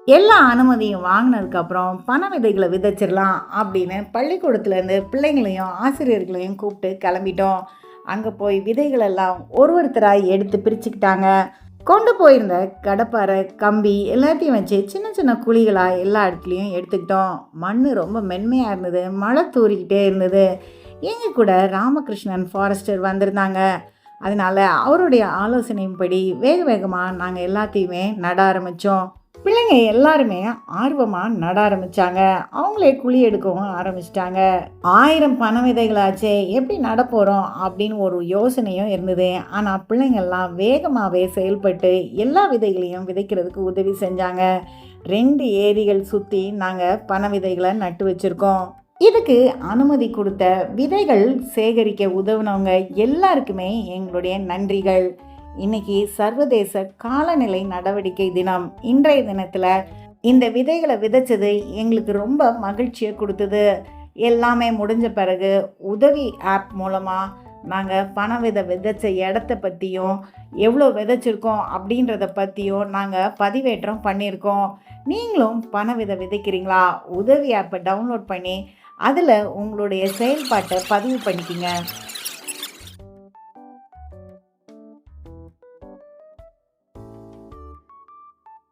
எல்லா அனுமதியும் வாங்கினதுக்கப்புறம் பண விதைகளை விதைச்சிடலாம் அப்படின்னு பள்ளிக்கூடத்துலேருந்து பிள்ளைங்களையும் ஆசிரியர்களையும் கூப்பிட்டு கிளம்பிட்டோம். அங்கே போய் விதைகளெல்லாம் ஒருத்தராக எடுத்து பிரிச்சுக்கிட்டாங்க. கொண்டு போயிருந்த கடப்பாரை கம்பி எல்லாத்தையும் வச்சு சின்ன சின்ன குழிகளாக எல்லா இடத்துலையும் எடுத்துக்கிட்டோம். மண் ரொம்ப மென்மையாக இருந்தது, மழை தூறிக்கிட்டே இருந்தது. எங்கள் கூட ராமகிருஷ்ணன் ஃபாரஸ்டர் வந்திருந்தாங்க. அதனால அவருடைய ஆலோசனையின்படி வேக வேகமாக நாங்கள் எல்லாத்தையுமே நட ஆரம்பித்தோம். பிள்ளைங்க எல்லாருமே ஆர்வமாக நட ஆரம்பித்தாங்க. அவங்களே குழி எடுக்கவும் ஆரம்பிச்சிட்டாங்க. 1000 பண விதைகளாச்சே, எப்படி நட போகிறோம் அப்படின்னு ஒரு யோசனையும் இருந்தது. ஆனால் பிள்ளைங்கள்லாம் வேகமாகவே செயல்பட்டு எல்லா விதைகளையும் விதைக்கிறதுக்கு உதவி செஞ்சாங்க. 2 ஏரிகள் சுற்றி நாங்கள் பண விதைகளை நட்டு வச்சுருக்கோம். இதுக்கு அனுமதி கொடுத்த விதைகள் சேகரிக்க உதவுனவங்க எல்லாருக்குமே எங்களுடைய நன்றிகள். இன்னைக்கு சர்வதேச காலநிலை நடவடிக்கை தினம். இன்றைய தினத்தில் இந்த விதைகளை விதைச்சது எங்களுக்கு ரொம்ப மகிழ்ச்சியை கொடுத்தது. எல்லாமே முடிஞ்ச பிறகு உதவி ஆப் மூலமாக நாங்கள் பண விதைச்ச இடத்த பற்றியும் எவ்வளோ விதைச்சிருக்கோம் அப்படின்றத பற்றியும் நாங்கள் பதிவேற்றம் பண்ணியிருக்கோம். நீங்களும் பண விதைக்கிறீங்களா? உதவி ஆப்பை டவுன்லோட் பண்ணி அதில் உங்களுடைய செயல்பாட்டை பதிவு பண்ணிக்கிங்க.